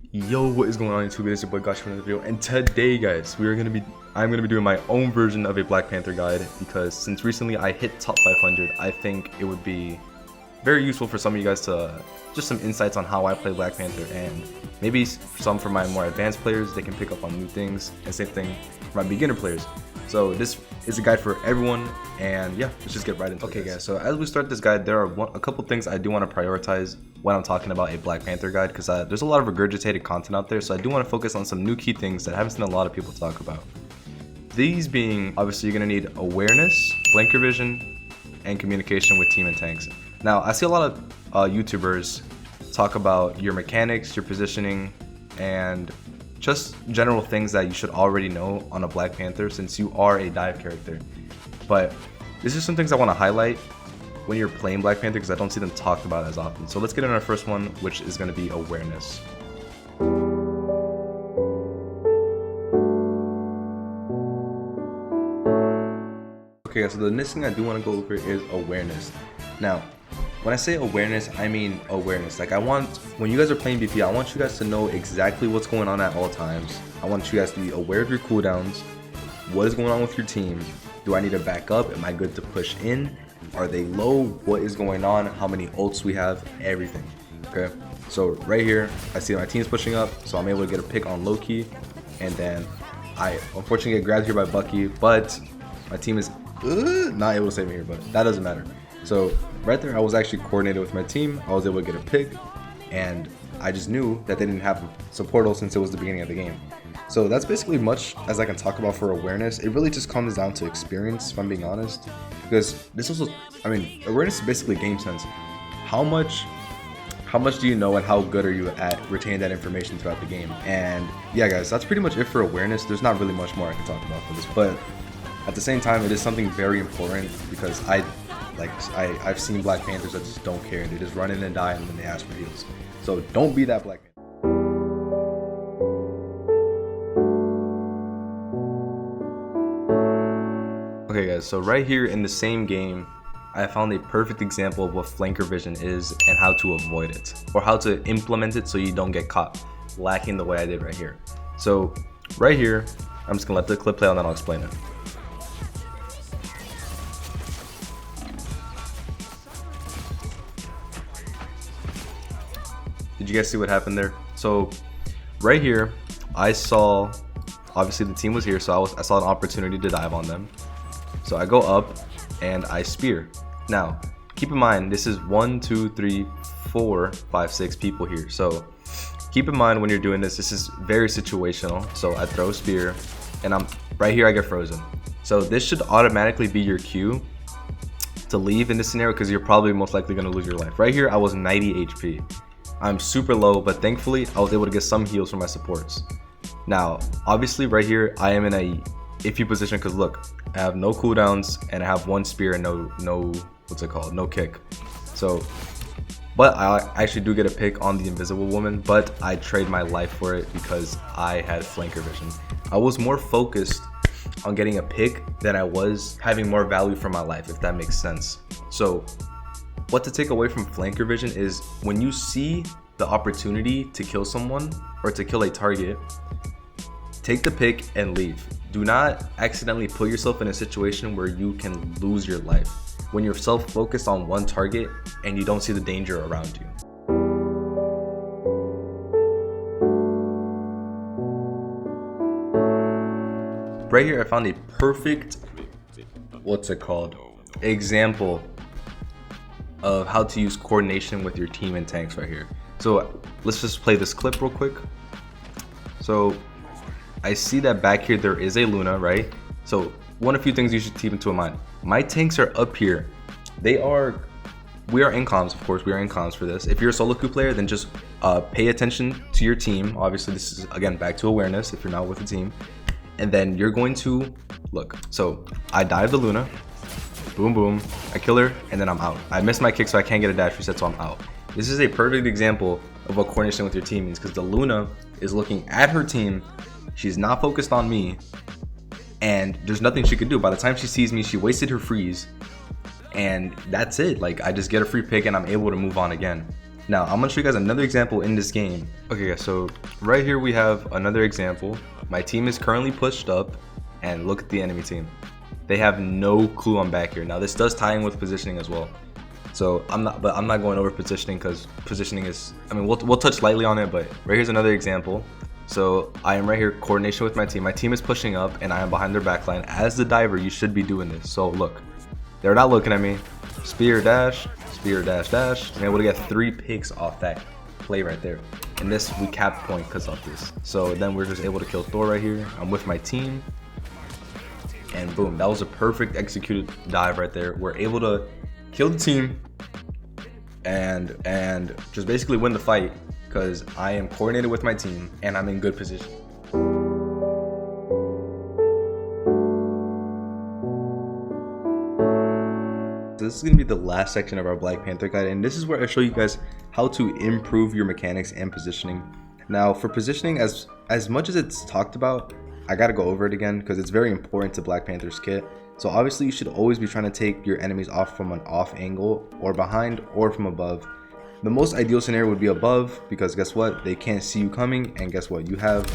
Yo, what is going on YouTube? It's your boy Goshoryuu for another video, and today, guys, I'm gonna be doing my own version of a Black Panther guide because since recently I hit top 500, I think it would be very useful for some of you guys to just some insights on how I play Black Panther, and maybe some for my more advanced players, they can pick up on new things, and same thing for my beginner players. So this is a guide for everyone, and yeah, let's just get right into it. Okay, guys, so as we start this guide, there are a couple things I do want to prioritize when I'm talking about a Black Panther guide, because there's a lot of regurgitated content out there, so I do want to focus on some new key things that I haven't seen a lot of people talk about. These being, obviously, you're going to need awareness, flanker vision, and communication with team and tanks. Now, I see a lot of YouTubers talk about your mechanics, your positioning, and just general things that you should already know on a Black Panther since you are a dive character. But these are some things I want to highlight when you're playing Black Panther because I don't see them talked about as often. So let's get into our first one, which is going to be awareness. Okay, so the next thing I do want to go over is awareness. Now, when I say awareness, I mean awareness. Like, when you guys are playing BP, I want you guys to know exactly what's going on at all times. I want you guys to be aware of your cooldowns. What is going on with your team? Do I need to back up? Am I good to push in? Are they low? What is going on? How many ults we have? Everything. Okay, so right here, I see my team's pushing up, so I'm able to get a pick on Loki, and then I unfortunately get grabbed here by Bucky, but my team is not able to save me here, but that doesn't matter. So right there, I was actually coordinated with my team. I was able to get a pick, and I just knew that they didn't have support ult since it was the beginning of the game. So that's basically much as I can talk about for awareness. It really just comes down to experience, if I'm being honest, because this also, I mean, awareness is basically game sense. How much do you know and how good are you at retaining that information throughout the game? And yeah, guys, that's pretty much it for awareness. There's not really much more I can talk about for this, but at the same time, it is something very important because I've seen Black Panthers that just don't care. They just run in and die and then they ask for heals. So don't be that Black Panther. Okay, guys, so right here in the same game, I found a perfect example of what flanker vision is and how to avoid it, or how to implement it so you don't get caught lacking the way I did right here. So right here, I'm just gonna let the clip play and then I'll explain it. Did you guys see what happened there? So right here, I saw, obviously the team was here, so I saw an opportunity to dive on them. So I go up and I spear. Now, keep in mind, this is 1, 2, 3, 4, 5, 6 people here. So keep in mind when you're doing this, this is very situational. So I throw a spear and right here, I get frozen. So this should automatically be your cue to leave in this scenario because you're probably most likely gonna lose your life. Right here, I was 90 HP. I'm super low, but thankfully I was able to get some heals from my supports. Now, obviously right here, I am in a iffy position because look, I have no cooldowns and I have one spear and no no kick. So, but I actually do get a pick on the invisible woman, but I trade my life for it because I had flanker vision. I was more focused on getting a pick than I was having more value for my life, if that makes sense. So what to take away from flanker vision is when you see the opportunity to kill someone or to kill a target, take the pick and leave. Do not accidentally put yourself in a situation where you can lose your life when you're self-focused on one target and you don't see the danger around you. Right here, I found a perfect, example of how to use coordination with your team and tanks right here. So let's just play this clip real quick. So I see that back here there is a Luna, right? So a few things you should keep into mind. My tanks are up here. We are in comms, of course. We are in comms for this. If you're a solo queue player, then just pay attention to your team. Obviously, this is again back to awareness if you're not with a team. And then you're going to look. So I dive the Luna. Boom, boom. I kill her, and then I'm out. I missed my kick, so I can't get a dash reset, so I'm out. This is a perfect example of what coordination with your team means because the Luna is looking at her team. She's not focused on me, and there's nothing she could do. By the time she sees me, she wasted her freeze, and that's it. Like, I just get a free pick, and I'm able to move on again. Now, I'm gonna show you guys another example in this game. Okay, guys, so right here we have another example. My team is currently pushed up, and look at the enemy team. They have no clue I'm back here. Now, this does tie in with positioning as well. So I'm not going over positioning because positioning is, I mean, we'll touch lightly on it, but right here's another example. So I am right here, coordination with my team. My team is pushing up, and I am behind their backline. As the diver, you should be doing this. So look, they're not looking at me. Spear dash, dash. I'm able to get 3 picks off that play right there. And this, we capped point because of this. So then we're just able to kill Thor right here. I'm with my team. And boom, that was a perfect executed dive right there. We're able to kill the team and just basically win the fight because I am coordinated with my team and I'm in good position. So this is going to be the last section of our Black Panther guide, and this is where I show you guys how to improve your mechanics and positioning. Now for positioning, as much as it's talked about, I gotta go over it again because it's very important to Black Panther's kit. So obviously you should always be trying to take your enemies off from an off angle or behind or from above. The most ideal scenario would be above because guess what? They can't see you coming, and guess what? You have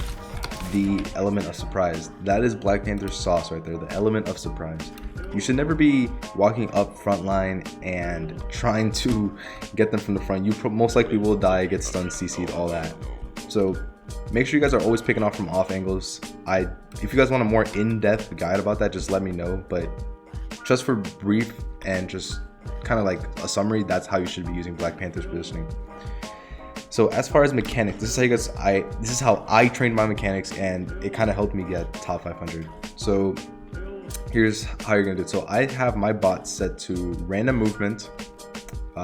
the element of surprise. That is Black Panther's sauce right there, the element of surprise. You should never be walking up front line and trying to get them from the front. You most likely will die, get stunned, CC'd, all that. So make sure you guys are always picking off from off angles. If you guys want a more in-depth guide about that, just let me know. But just for brief and just kind of like a summary, that's how you should be using Black Panther's positioning. So as far as mechanics, this is how I trained my mechanics, and it kind of helped me get top 500. So here's how you're gonna do it. So I have my bot set to random movement.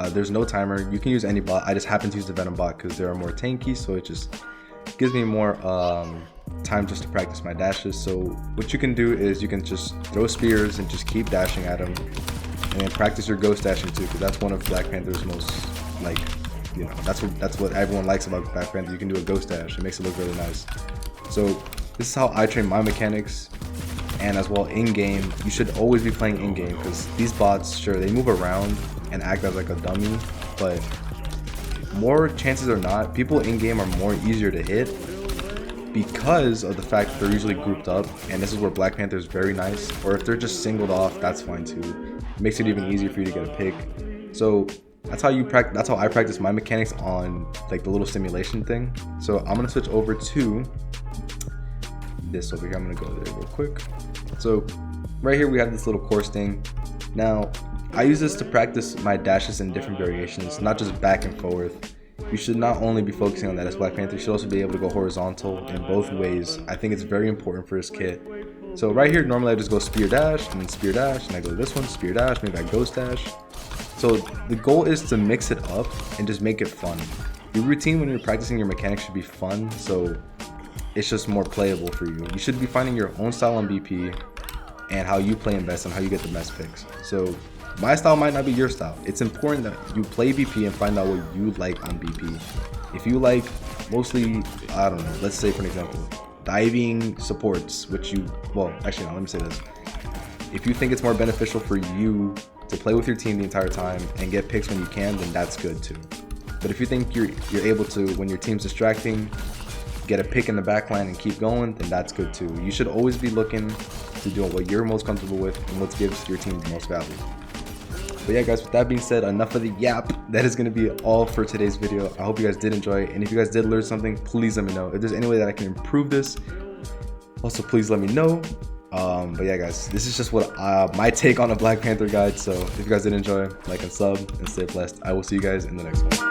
There's no timer. You can use any bot. I just happen to use the Venom bot because they are more tanky, so it just gives me more time just to practice my dashes. So what you can do is you can just throw spears and just keep dashing at them, and then practice your ghost dashing too, because that's one of Black Panther's most, like, you know, that's what everyone likes about Black Panther. You can do a ghost dash. It makes it look really nice. So this is how I train my mechanics. And as well, in game, you should always be playing in game because these bots, sure, they move around and act as like a dummy, but more chances are not, people in game are more easier to hit because of the fact that they're usually grouped up, and this is where Black Panther is very nice. Or if they're just singled off, that's fine too. It makes it even easier for you to get a pick. So that's how I practice my mechanics on like the little simulation thing. So I'm gonna switch over to this over here. I'm gonna go there real quick. So right here we have this little course thing. Now I use this to practice my dashes in different variations, not just back and forth. You should not only be focusing on that as Black Panther, you should also be able to go horizontal in both ways. I think it's very important for his kit. So right here, normally I just go spear dash and then spear dash, and I go to this one, spear dash, maybe I ghost dash. So the goal is to mix it up and just make it fun. Your routine when you're practicing your mechanics should be fun, so it's just more playable for you. You should be finding your own style on BP and how you play in best and how you get the best picks. So my style might not be your style. It's important that you play BP and find out what you like on BP. If you like mostly, I don't know, let's say for an example, diving supports, which you, well, actually no, let me say this. If you think it's more beneficial for you to play with your team the entire time and get picks when you can, then that's good too. But if you think you're able to, when your team's distracting, get a pick in the backline and keep going, then that's good too. You should always be looking to do what you're most comfortable with and what gives your team the most value. But yeah guys, with that being said, enough of the yap. That is going to be all for today's video. I hope you guys did enjoy it, and if you guys did learn something, please let me know. If there's any way that I can improve this, also please let me know. But yeah guys, this is just what my take on a Black Panther guide. So if you guys did enjoy, like and sub and stay blessed. I will see you guys in the next one.